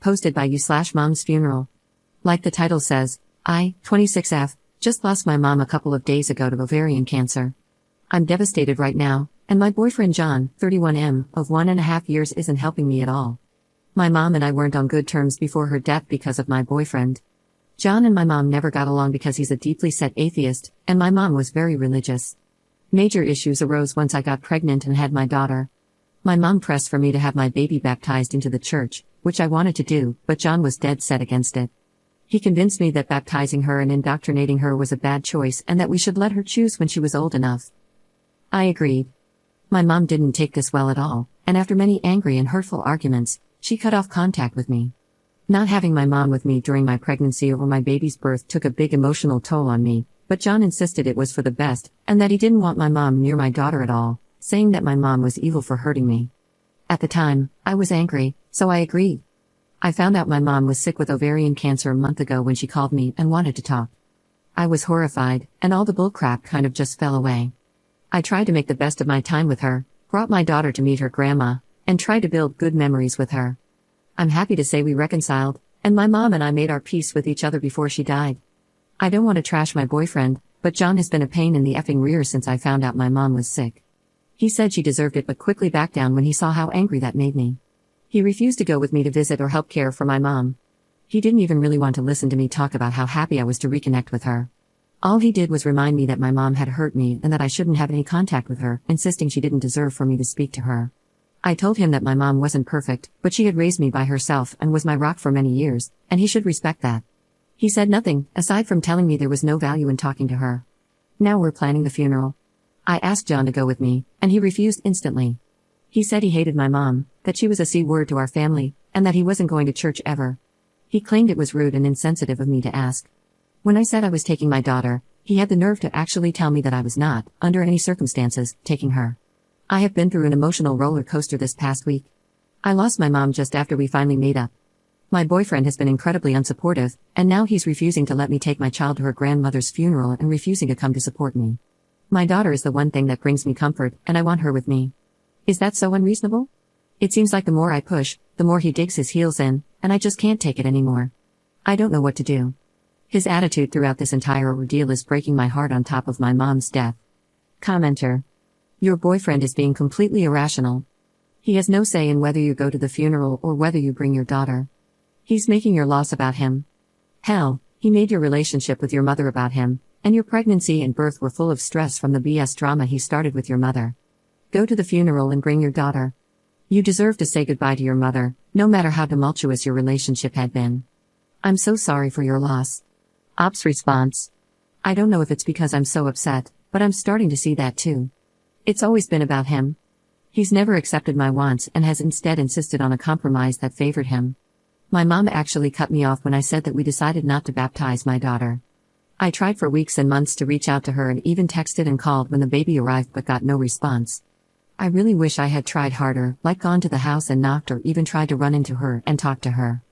posted by you/mom's funeral. Like the title says, I, 26F, just lost my mom a couple of days ago to ovarian cancer. I'm devastated right now, and my boyfriend John, 31M, of 1.5 years isn't helping me at all. My mom and I weren't on good terms before her death because of my boyfriend. John and my mom never got along because he's a deeply set atheist, and my mom was very religious. Major issues arose once I got pregnant and had my daughter. My mom pressed for me to have my baby baptized into the church, which I wanted to do, but John was dead set against it. He convinced me that baptizing her and indoctrinating her was a bad choice and that we should let her choose when she was old enough. I agreed. My mom didn't take this well at all, and after many angry and hurtful arguments, she cut off contact with me. Not having my mom with me during my pregnancy over my baby's birth took a big emotional toll on me, but John insisted it was for the best, and that he didn't want my mom near my daughter at all, saying that my mom was evil for hurting me. At the time, I was angry, so I agreed. I found out my mom was sick with ovarian cancer a month ago when she called me and wanted to talk. I was horrified, and all the bullcrap kind of just fell away. I tried to make the best of my time with her, brought my daughter to meet her grandma, and tried to build good memories with her. I'm happy to say we reconciled, and my mom and I made our peace with each other before she died. I don't want to trash my boyfriend, but John has been a pain in the effing rear since I found out my mom was sick. He said she deserved it but quickly backed down when he saw how angry that made me. He refused to go with me to visit or help care for my mom. He didn't even really want to listen to me talk about how happy I was to reconnect with her. All he did was remind me that my mom had hurt me and that I shouldn't have any contact with her, insisting she didn't deserve for me to speak to her. I told him that my mom wasn't perfect, but she had raised me by herself and was my rock for many years, and he should respect that. He said nothing, aside from telling me there was no value in talking to her. Now we're planning the funeral. I asked John to go with me, and he refused instantly. He said he hated my mom, that she was a C-word to our family, and that he wasn't going to church ever. He claimed it was rude and insensitive of me to ask. When I said I was taking my daughter, he had the nerve to actually tell me that I was not, under any circumstances, taking her. I have been through an emotional roller coaster this past week. I lost my mom just after we finally made up. My boyfriend has been incredibly unsupportive, and now he's refusing to let me take my child to her grandmother's funeral and refusing to come to support me. My daughter is the one thing that brings me comfort, and I want her with me. Is that so unreasonable? It seems like the more I push, the more he digs his heels in, and I just can't take it anymore. I don't know what to do. His attitude throughout this entire ordeal is breaking my heart on top of my mom's death. Commenter. Your boyfriend is being completely irrational. He has no say in whether you go to the funeral or whether you bring your daughter. He's making your loss about him. Hell, he made your relationship with your mother about him, and your pregnancy and birth were full of stress from the BS drama he started with your mother. Go to the funeral and bring your daughter. You deserve to say goodbye to your mother, no matter how tumultuous your relationship had been. I'm so sorry for your loss. Ops response. I don't know if it's because I'm so upset, but I'm starting to see that too. It's always been about him. He's never accepted my wants and has instead insisted on a compromise that favored him. My mom actually cut me off when I said that we decided not to baptize my daughter. I tried for weeks and months to reach out to her and even texted and called when the baby arrived but got no response. I really wish I had tried harder, like gone to the house and knocked or even tried to run into her and talk to her.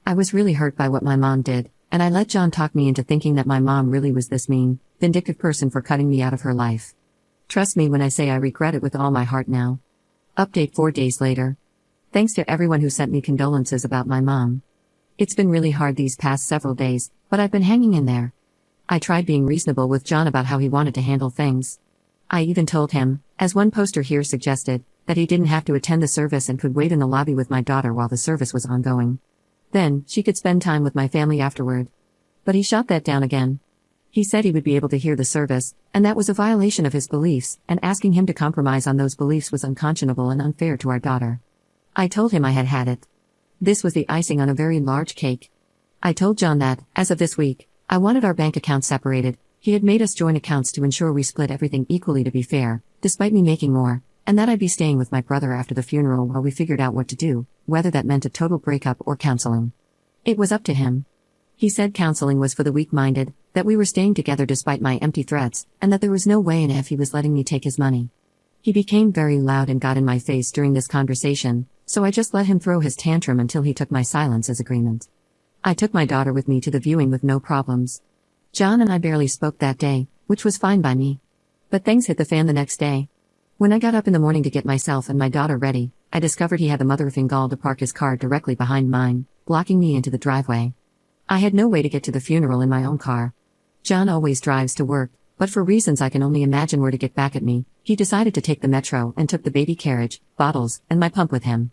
I was really hurt by what my mom did, and I let John talk me into thinking that my mom really was this mean, vindictive person for cutting me out of her life. Trust me when I say I regret it with all my heart now. Update 4 days later. Thanks to everyone who sent me condolences about my mom. It's been really hard these past several days, but I've been hanging in there. I tried being reasonable with John about how he wanted to handle things. I even told him, as one poster here suggested, that he didn't have to attend the service and could wait in the lobby with my daughter while the service was ongoing. Then, she could spend time with my family afterward. But he shot that down again. He said he would be able to hear the service, and that was a violation of his beliefs, and asking him to compromise on those beliefs was unconscionable and unfair to our daughter. I told him I had had it. This was the icing on a very large cake. I told John that, as of this week, I wanted our bank accounts separated. He had made us joint accounts to ensure we split everything equally to be fair, despite me making more, and that I'd be staying with my brother after the funeral while we figured out what to do, whether that meant a total breakup or counseling. It was up to him. He said counseling was for the weak-minded, that we were staying together despite my empty threats, and that there was no way in F he was letting me take his money. He became very loud and got in my face during this conversation, so I just let him throw his tantrum until he took my silence as agreement. I took my daughter with me to the viewing with no problems. John and I barely spoke that day, which was fine by me. But things hit the fan the next day. When I got up in the morning to get myself and my daughter ready, I discovered he had the mother effing gall to park his car directly behind mine, blocking me into the driveway. I had no way to get to the funeral in my own car. John always drives to work, but for reasons I can only imagine were to get back at me, he decided to take the metro and took the baby carriage, bottles, and my pump with him.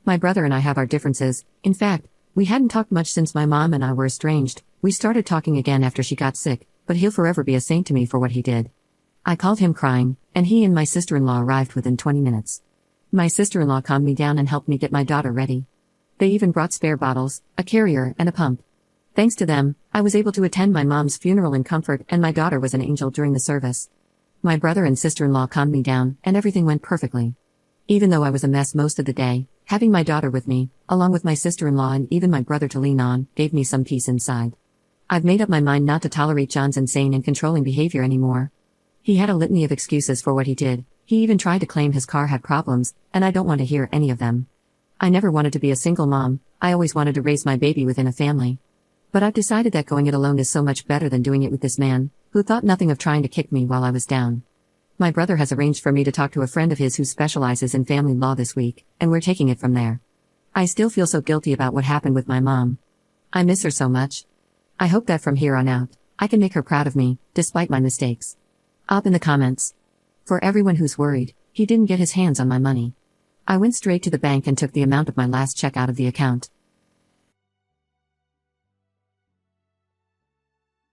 My brother and I have our differences. In fact, we hadn't talked much since my mom and I were estranged. We started talking again after she got sick, but he'll forever be a saint to me for what he did. I called him crying, and he and my sister-in-law arrived within 20 minutes. My sister-in-law calmed me down and helped me get my daughter ready. They even brought spare bottles, a carrier, and a pump. Thanks to them, I was able to attend my mom's funeral in comfort, and my daughter was an angel during the service. My brother and sister-in-law calmed me down, and everything went perfectly. Even though I was a mess most of the day, having my daughter with me, along with my sister-in-law and even my brother to lean on, gave me some peace inside. I've made up my mind not to tolerate John's insane and controlling behavior anymore. He had a litany of excuses for what he did. He even tried to claim his car had problems, and I don't want to hear any of them. I never wanted to be a single mom. I always wanted to raise my baby within a family. But I've decided that going it alone is so much better than doing it with this man, who thought nothing of trying to kick me while I was down. My brother has arranged for me to talk to a friend of his who specializes in family law this week, and we're taking it from there. I still feel so guilty about what happened with my mom. I miss her so much. I hope that from here on out, I can make her proud of me, despite my mistakes. Up in the comments. For everyone who's worried, he didn't get his hands on my money. I went straight to the bank and took the amount of my last check out of the account.